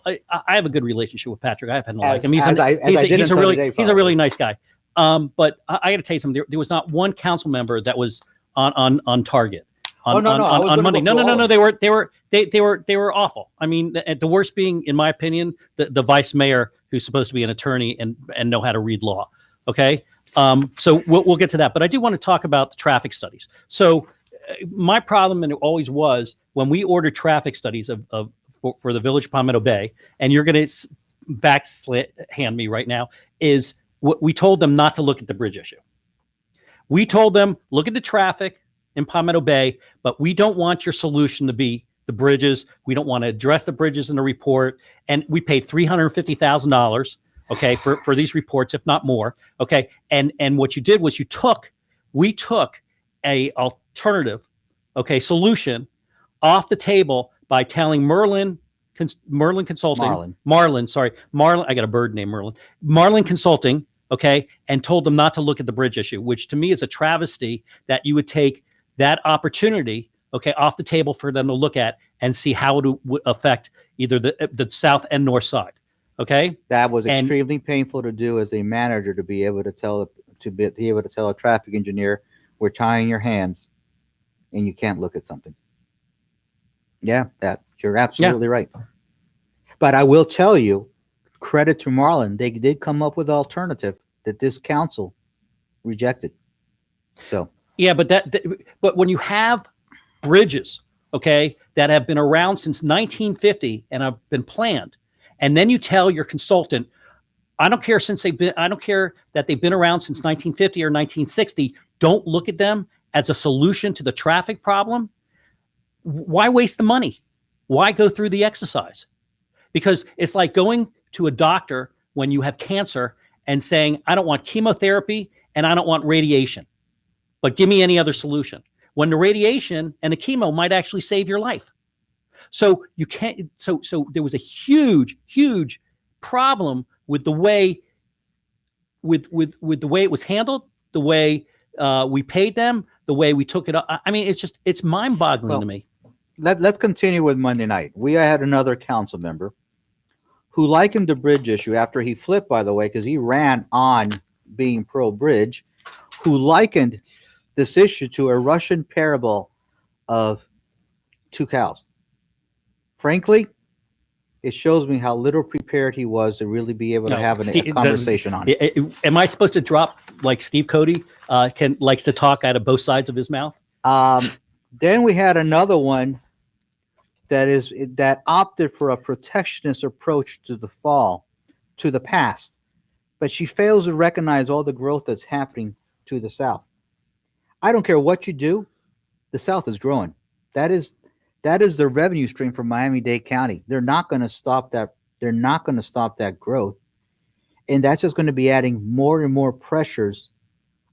I have a good relationship with Patrick. I've had no like him. He's a really nice guy. But I got to tell you something. There was not one council member that was on target. On Monday. No. They were awful. I mean, the worst being, in my opinion, the vice mayor, who's supposed to be an attorney and know how to read law. Okay. So we'll get to that, but I do want to talk about the traffic studies. So my problem, and it always was, when we ordered traffic studies for the village of Palmetto Bay, and you're going to hand me right now, is what we told them not to look at the bridge issue. We told them, look at the traffic in Palmetto Bay, but we don't want your solution to be the bridges. We don't want to address the bridges in the report. And we paid $350,000, okay, for these reports, if not more. Okay. And what you did was we took a alternative, okay, solution off the table by telling Merlin Consulting, Marlin, I got a bird named Merlin, Marlin Consulting, okay, and told them not to look at the bridge issue, which to me is a travesty, that you would take that opportunity, okay, off the table for them to look at and see how it would affect either the south and north side. Okay. That was extremely painful to do as a manager, to be able to tell a traffic engineer, we're tying your hands and you can't look at something. Yeah, you're absolutely right. But I will tell you, credit to Marlin, they did come up with an alternative that this council rejected. So yeah, but when you have bridges, okay, that have been around since 1950 and have been planned, and then you tell your consultant, I don't care that they've been around since 1950 or 1960, don't look at them as a solution to the traffic problem. Why waste the money? Why go through the exercise? Because it's like going to a doctor when you have cancer and saying, I don't want chemotherapy and I don't want radiation, but give me any other solution, when the radiation and the chemo might actually save your life. So you can't. So there was a huge problem with the way, with the way it was handled, the way we paid them, the way we took it up. I mean, it's mind-boggling to me. Let's continue with Monday night. We had another council member who likened the bridge issue, after he flipped, by the way, because he ran on being pro-bridge, who likened this issue to a Russian parable of two cows. Frankly, it shows me how little prepared he was to really be able to have a conversation on it. Am I supposed to drop like Steve Cody likes to talk out of both sides of his mouth? Then we had another one that opted for a protectionist approach to the past, but she fails to recognize all the growth that's happening to the South. I don't care what you do, the South is growing. That is the revenue stream for Miami-Dade County. They're not going to stop that. They're not going to stop that growth, and that's just going to be adding more and more pressures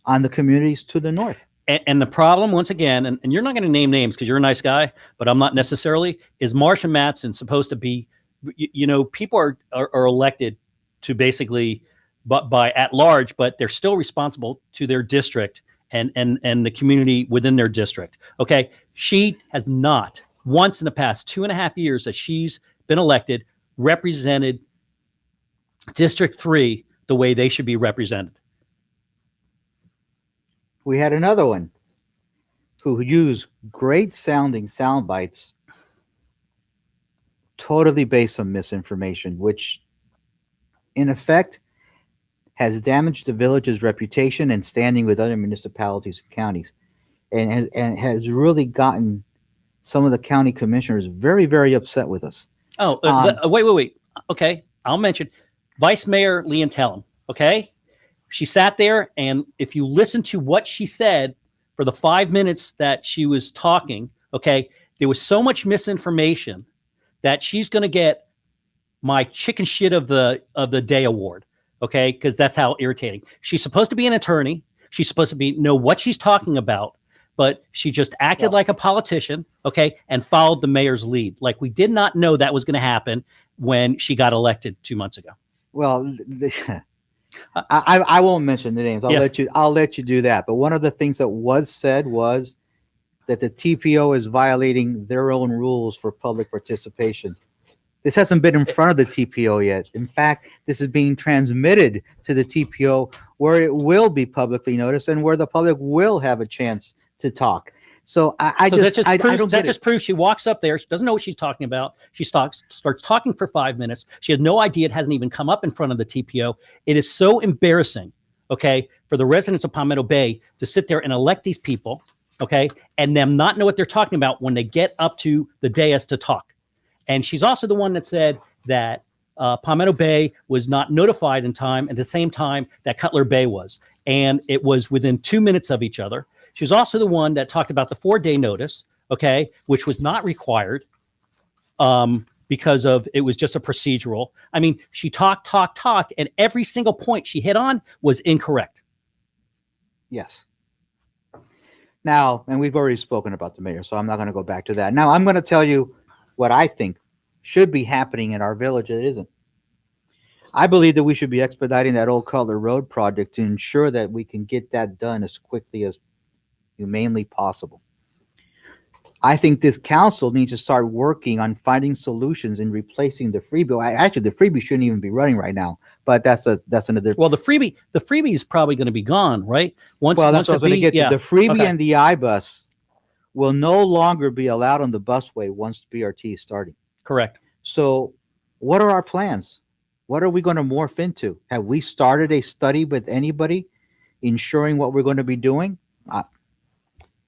on the communities to the north. And the problem, once again, and you're not going to name names because you're a nice guy, but I'm not necessarily, is Marsha Matson supposed to be, people are elected to basically, but by at large, but they're still responsible to their district and the community within their district. Okay. She has not once in the past 2.5 years that she's been elected represented District 3 the way they should be represented. We had another one who used great sounding sound bites totally based on misinformation, which in effect has damaged the village's reputation and standing with other municipalities and counties, and has really gotten some of the county commissioners very, very upset with us. Oh, wait. Okay, I'll mention Vice Mayor Leanne Tellem. Okay, she sat there, and if you listen to what she said for the 5 minutes that she was talking, okay, there was so much misinformation that she's going to get my chicken shit of the day award. Okay, because that's how irritating. She's supposed to be an attorney. She's supposed to know what she's talking about, but she just acted like a politician, okay, and followed the mayor's lead. Like we did not know that was going to happen when she got elected 2 months ago. Well, I won't mention the names. I'll let you do that. But one of the things that was said was that the TPO is violating their own rules for public participation. This hasn't been in front of the TPO yet. In fact, this is being transmitted to the TPO where it will be publicly noticed and where the public will have a chance to talk. So that just proves she walks up there. She doesn't know what she's talking about. She starts talking for 5 minutes. She has no idea. It hasn't even come up in front of the TPO. It is so embarrassing, okay, for the residents of Palmetto Bay to sit there and elect these people, okay, and them not know what they're talking about when they get up to the dais to talk. And she's also the one that said that Palmetto Bay was not notified in time at the same time that Cutler Bay was. And it was within 2 minutes of each other. She was also the one that talked about the 4-day notice, okay, which was not required because it was just a procedural. I mean, she talked, and every single point she hit on was incorrect. Yes. Now, and we've already spoken about the mayor, so I'm not going to go back to that. Now, I'm going to tell you what I think should be happening in our village that isn't. I believe that we should be expediting that Old Cutler Road project to ensure that we can get that done as quickly as humanely possible. I think this council needs to start working on finding solutions and replacing the freebie. Actually, the freebie shouldn't even be running right now, but that's another. Well, the freebie is probably going to be gone, right? That's what I was going to get to. The freebie and the iBus will no longer be allowed on the busway once BRT is starting. Correct. So what are our plans? What are we going to morph into? Have we started a study with anybody ensuring what we're going to be doing?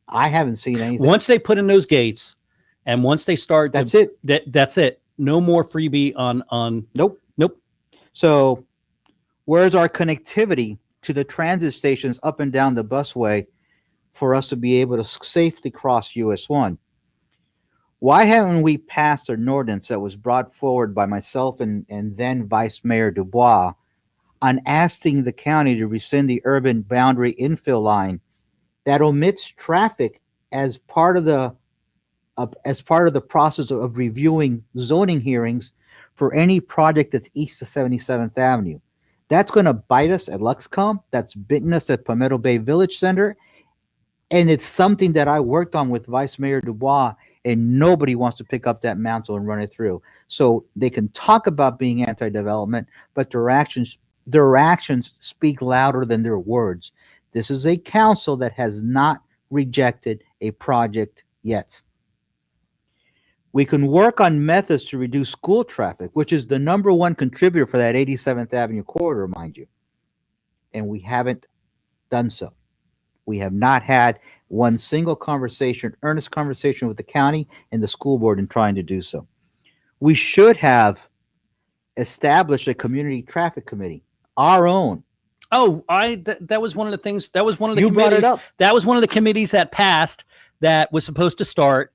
I haven't seen anything. Once they put in those gates and once they start, that's it. That's it. No more freebie on. Nope. So where's our connectivity to the transit stations up and down the busway for us to be able to safely cross US 1? Why haven't we passed an ordinance that was brought forward by myself and then Vice Mayor Dubois on asking the county to rescind the urban boundary infill line that omits traffic as part of the process of reviewing zoning hearings for any project that's east of 77th Avenue? That's going to bite us at Luxcom. That's bitten us at Palmetto Bay Village Center. And it's something that I worked on with Vice Mayor Dubois, and nobody wants to pick up that mantle and run it through. So they can talk about being anti-development, but their actions speak louder than their words. This is a council that has not rejected a project yet. We can work on methods to reduce school traffic, which is the number one contributor for that 87th Avenue corridor, mind you. And we haven't done so. We have not had one single conversation, earnest conversation with the county and the school board in trying to do so. We should have established a community traffic committee, our own. Oh, that was one of the things. That was one of the You brought it committees. up. That was one of the committees that passed that was supposed to start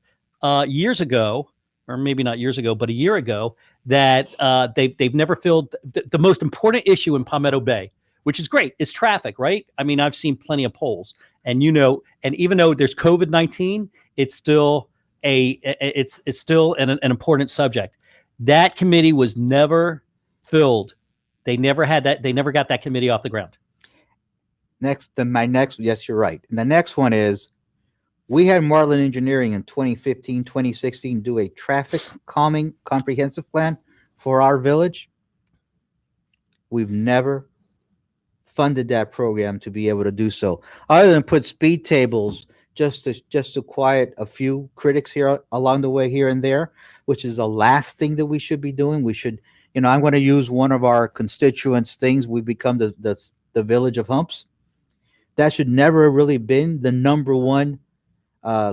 years ago, or maybe not years ago, but a year ago. That they've never filled the most important issue in Palmetto Bay, which is great, is traffic, right? I mean, I've seen plenty of polls, and and even though there's COVID-19, it's still it's still an important subject. That committee was never filled. They never had that. They never got that committee off the ground. Yes, you're right. And the next one is, we had Marlin Engineering in 2015, 2016 do a traffic calming comprehensive plan for our village. We've never funded that program to be able to do so, other than put speed tables just to quiet a few critics here along the way, here and there, which is the last thing that we should be doing. We should, I'm going to use one of our constituents' things. We become the village of humps. That should never have really been the number one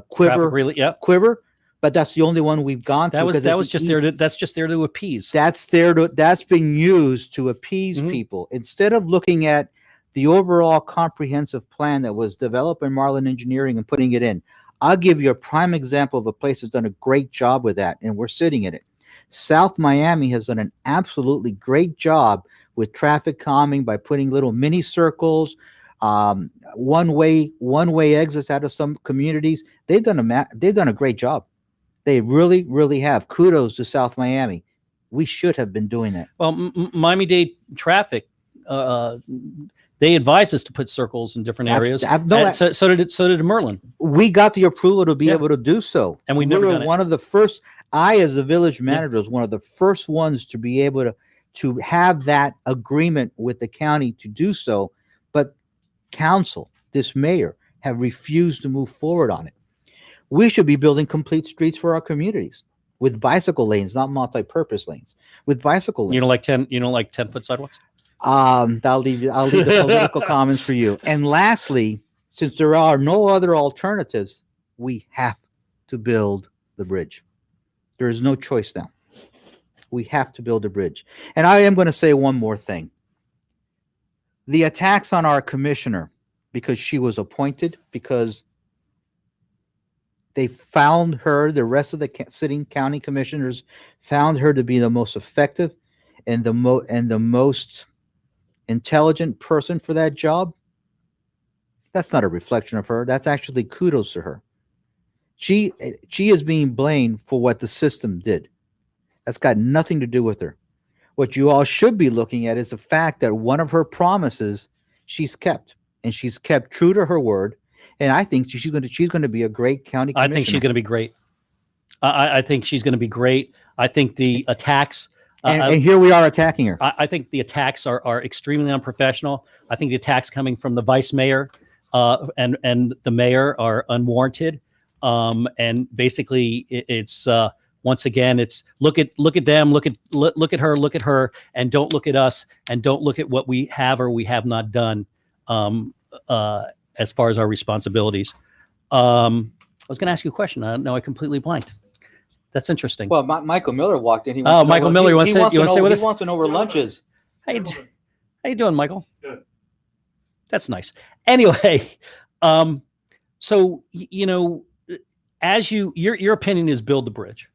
quiver, but that's the only one we've gone to. That's just there to appease. That's been used to appease people, instead of looking at the overall comprehensive plan that was developed in Marlin Engineering and putting it in. I'll give you a prime example of a place that's done a great job with that, and we're sitting in it. South Miami has done an absolutely great job with traffic calming by putting little mini circles, one-way exits out of some communities. They've done a great job. They really, really have. Kudos to South Miami. We should have been doing that. Well, Miami-Dade traffic, they advised us to put circles in different areas. So did Merlin. We got the approval to be able to do so, and we were one of the first. I, as the village manager, was one of the first ones to be able to have that agreement with the county to do so. But council, this mayor, have refused to move forward on it. We should be building complete streets for our communities with bicycle lanes, not multi-purpose lanes. With bicycle lanes. You don't like 10-foot sidewalks? I'll leave the political comments for you. And lastly, since there are no other alternatives, we have to build the bridge. There is no choice now. We have to build a bridge. And I am going to say one more thing. The attacks on our commissioner, because she was appointed, because they found her, the rest of the sitting county commissioners found her to be the most effective and the most intelligent person for that job. That's not a reflection of her. That's actually kudos to her. She is being blamed for what the system did. That's got nothing to do with her. What you all should be looking at is the fact that one of her promises she's kept, and she's kept true to her word. And I think she's going to be a great county commissioner. I think she's going to be great. I think she's going to be great. I think the attacks. And here we are attacking her. I think the attacks are extremely unprofessional. I think the attacks coming from the vice mayor and the mayor are unwarranted. And basically, it's once again, it's look at them, look at her, and don't look at us, and don't look at what we have or we have not done as far as our responsibilities. I was going to ask you a question. No, I completely blanked. That's interesting. Well, Michael Miller walked in. Michael Miller, you want to say with us? He wants to know where lunch is. How you doing, Michael? Good. That's nice. Anyway, so as your opinion is build the bridge.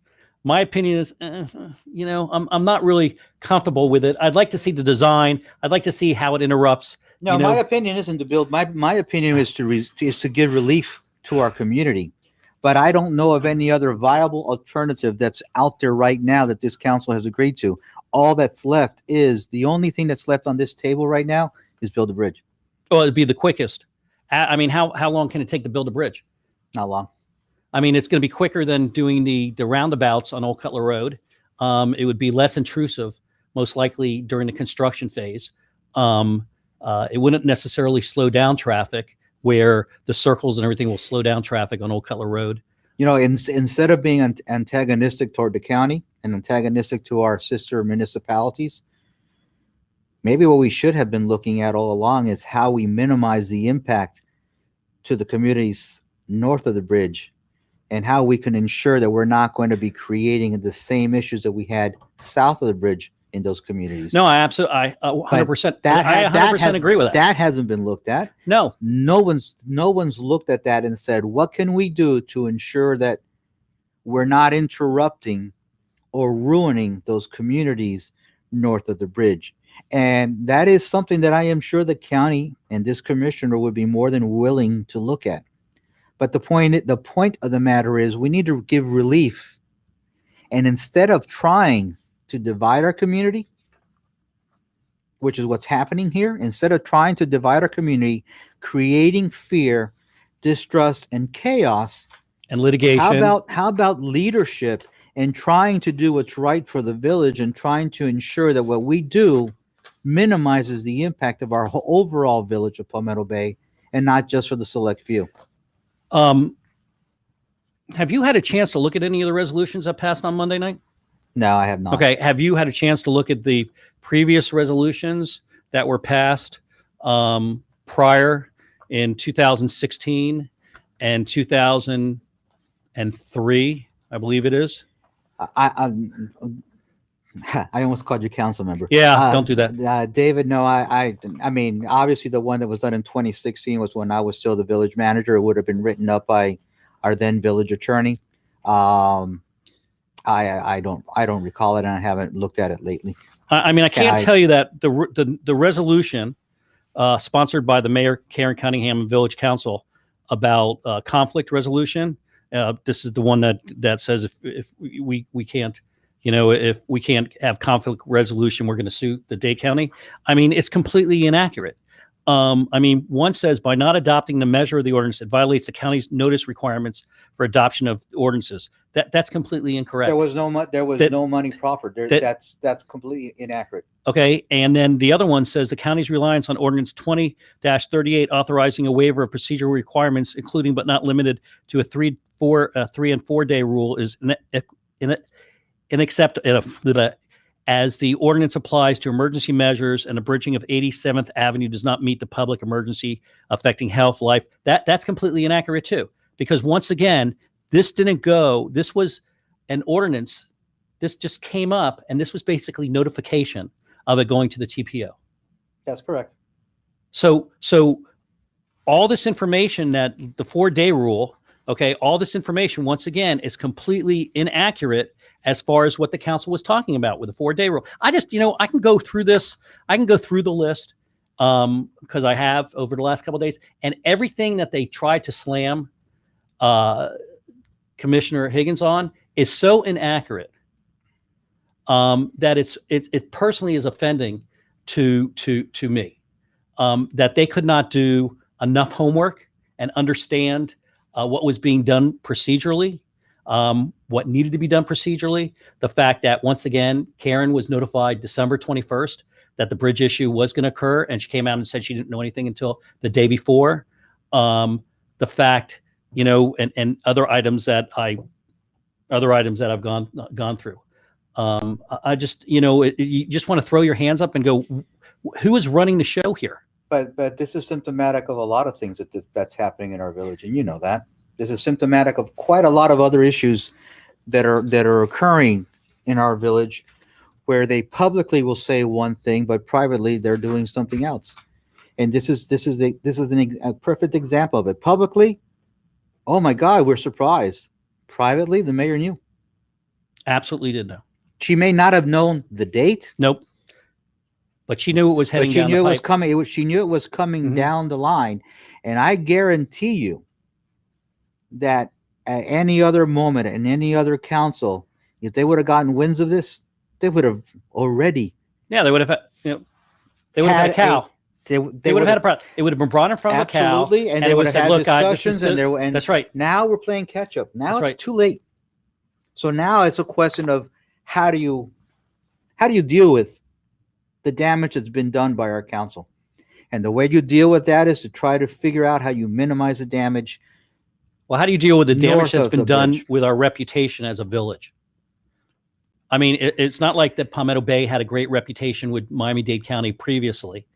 My opinion is, I'm not really comfortable with it. I'd like to see the design. I'd like to see how it interrupts. No, my opinion isn't to build. My opinion is to give relief to our community. But I don't know of any other viable alternative that's out there right now that this council has agreed to. All that's left is, the only thing that's left on this table right now is build a bridge. Well, it'd be the quickest. I mean, how long can it take to build a bridge? Not long. I mean, it's going to be quicker than doing the roundabouts on Old Cutler Road. It would be less intrusive, most likely during the construction phase. It wouldn't necessarily slow down traffic, where the circles and everything will slow down traffic on Old Cutler Road. Instead of being antagonistic toward the county and antagonistic to our sister municipalities, maybe what we should have been looking at all along is how we minimize the impact to the communities north of the bridge and how we can ensure that we're not going to be creating the same issues that we had south of the bridge in those communities. No, I absolutely, I 100%. I 100% that agree with that. That hasn't been looked at. No, No one's looked at that and said, what can we do to ensure that we're not interrupting or ruining those communities north of the bridge? And that is something that I am sure the county and this commissioner would be more than willing to look at. But the point of the matter is we need to give relief. And instead of trying to divide our community, which is what's happening here, instead of trying to divide our community, creating fear, distrust, and chaos, and litigation. How about leadership and trying to do what's right for the village and trying to ensure that what we do minimizes the impact of our overall village of Palmetto Bay and not just for the select few. Have you had a chance to look at any of the resolutions that passed on Monday night? No, I have not. Okay. Have you had a chance to look at the previous resolutions that were passed prior in 2016 and 2003, I believe it is? I almost called you council member. Yeah, don't do that. David, no, I mean, obviously the one that was done in 2016 was when I was still the village manager. It would have been written up by our then village attorney. I don't recall it, and I haven't looked at it lately. I mean, I can't tell you that the resolution sponsored by the mayor, Karen Cunningham, and village council about conflict resolution. This is the one that says if we can't, if we can't have conflict resolution, we're going to sue the Dade County. I mean, it's completely inaccurate. I mean, one says by not adopting the measure of the ordinance, it violates the county's notice requirements for adoption of ordinances. That's completely incorrect. There was no money proffered. That's completely inaccurate. Okay, and then the other one says the county's reliance on Ordinance 20-38 authorizing a waiver of procedural requirements, including but not limited to a 3 and 4 day rule, is unacceptable. As the ordinance applies to emergency measures and the bridging of 87th Avenue does not meet the public emergency affecting health, life. That's completely inaccurate too, because once again, this was an ordinance. This just came up, and this was basically notification of it going to the TPO. That's correct. So all this information, that the 4 day rule, okay, all this information, once again, is completely inaccurate as far as what the council was talking about with the 4 day rule. I just, I can go through this. I can go through the list because I have over the last couple of days, and everything that they tried to slam Commissioner Higgins on is so inaccurate that it personally is offending to me that they could not do enough homework and understand what was being done procedurally. What needed to be done procedurally, the fact that once again, Karen was notified December 21st that the bridge issue was going to occur, and she came out and said she didn't know anything until the day before. The fact, and other items that I've gone through. I just, you just want to throw your hands up and go, who is running the show here? But this is symptomatic of a lot of things that's happening in our village, and you know that. This is symptomatic of quite a lot of other issues that are occurring in our village, where they publicly will say one thing, but privately they're doing something else. And this is a perfect example of it. Publicly, oh my God, we're surprised. Privately, the mayor knew. Absolutely did know. She may not have known the date. Nope. But she knew it was heading down the pipe. She knew it was coming. She knew it was coming down the line. And I guarantee you that at any other moment, in any other council, if they would have gotten winds of this, they would have already. Yeah, they would have. They would have had a cow. They would have had a problem. It would have been brought in front of a cow. Absolutely, and they would have had discussions. And that's right. Now we're playing catch up. Now it's too late. So now it's a question of how do you deal with the damage that's been done by our council, and the way you deal with that is to try to figure out how you minimize the damage. Well, how do you deal with the damage that's been done with our reputation as a village? I mean, it's not like that Palmetto Bay had a great reputation with Miami-Dade County previously.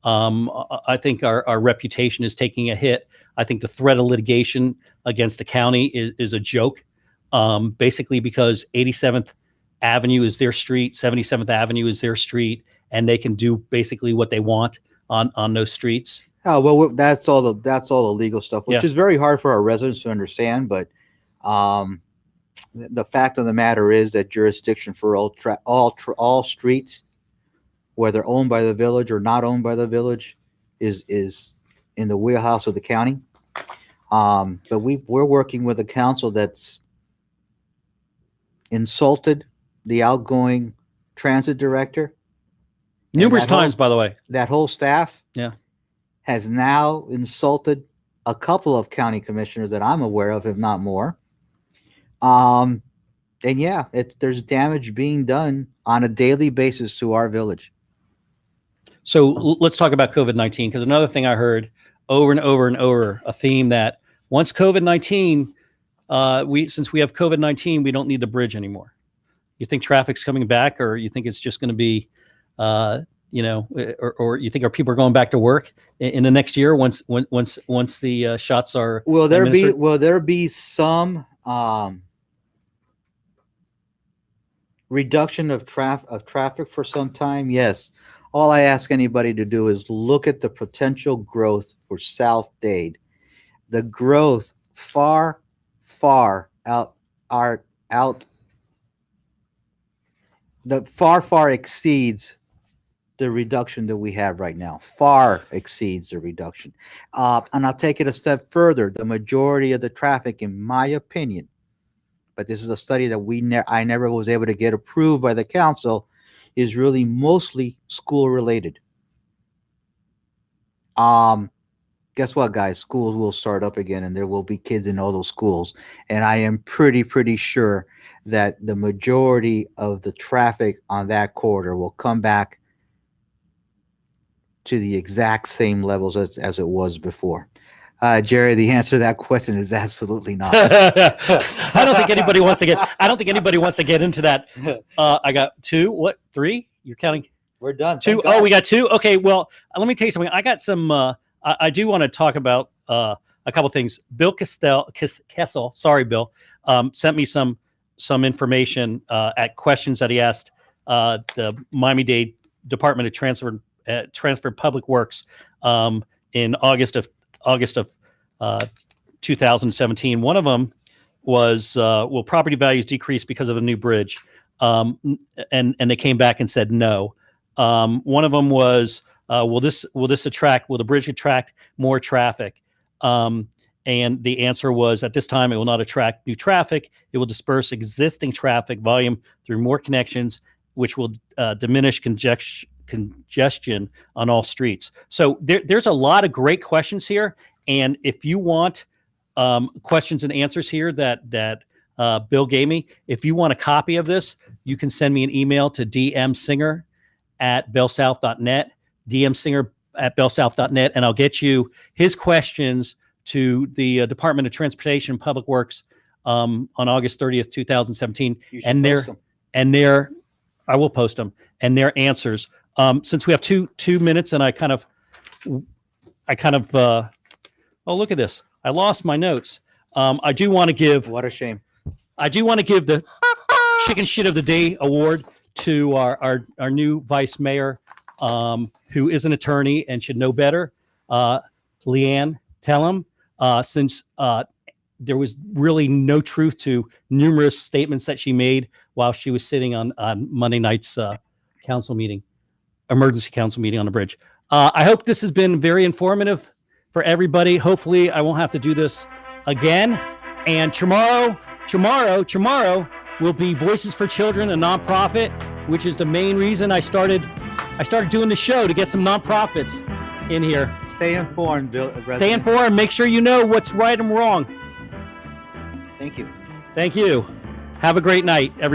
I think our reputation is taking a hit. I think the threat of litigation against the county is a joke, basically because 87th Avenue is their street, 77th Avenue is their street, and they can do basically what they want on those streets. Oh well, that's all the legal stuff, which Yeah. is very hard for our residents to understand. But the fact of the matter is that jurisdiction for all streets, whether owned by the village or not owned by the village, is in the wheelhouse of the county. But we're working with a council that's insulted the outgoing transit director. Numerous times, by the way. That whole staff, Yeah, has now insulted a couple of county commissioners that I'm aware of, if not more. And yeah, there's damage being done on a daily basis to our village. So let's talk about COVID-19, because another thing I heard over and over and over, a theme that once COVID-19, since we have COVID-19, we don't need the bridge anymore. You think traffic's coming back, or you think it's just going to be, or you think our people are going back to work in the next year once the shots are? Will there be some reduction of traffic for some time? Yes. All I ask anybody to do is look at the potential growth for South Dade. The growth far exceeds the reduction that we have right now. Far exceeds the reduction. And I'll take it a step further. The majority of the traffic, in my opinion, but this is a study that I never was able to get approved by the council, is really mostly school related. Guess what, guys? Schools will start up again, and there will be kids in all those schools. And I am pretty sure that the majority of the traffic on that corridor will come back to the exact same levels as it was before. Jerry, the answer to that question is absolutely not. I don't think anybody wants to get into that. I got three? You're counting? We're done. Two. Oh, we got two. Okay. Well, let me tell you something. I got some. I do want to talk about a couple things. Bill Kessel. Sorry, Bill. Sent me some information at questions that he asked the Miami-Dade Department of Transfer Public Works in August of 2017. One of them was, will property values decrease because of a new bridge? And they came back and said no. One of them was, will the bridge attract more traffic? And the answer was, at this time, it will not attract new traffic. It will disperse existing traffic volume through more connections, which will diminish congestion on all streets. So there's a lot of great questions here. And if you want questions and answers here that Bill gave me, if you want a copy of this, you can send me an email to dmsinger@bellsouth.net, dmsinger@bellsouth.net, and I'll get you his questions to the Department of Transportation and Public Works on August 30th, 2017. I will post them and their answers. Since we have two minutes, and I kind of oh, look at this. I lost my notes. I do want to give. What a shame. I do want to give the Chicken Shit of the Day award to our new vice mayor, who is an attorney and should know better, Leanne Tellem, since there was really no truth to numerous statements that she made while she was sitting on Monday night's emergency council meeting on the bridge. I hope this has been very informative for everybody. Hopefully I won't have to do this again. And tomorrow will be Voices for Children, a nonprofit, which is the main reason I started doing the show, to get some nonprofits in here. Stay informed, Bill. Stay informed. Make sure you know what's right and wrong. Thank you. Thank you. Have a great night, everybody.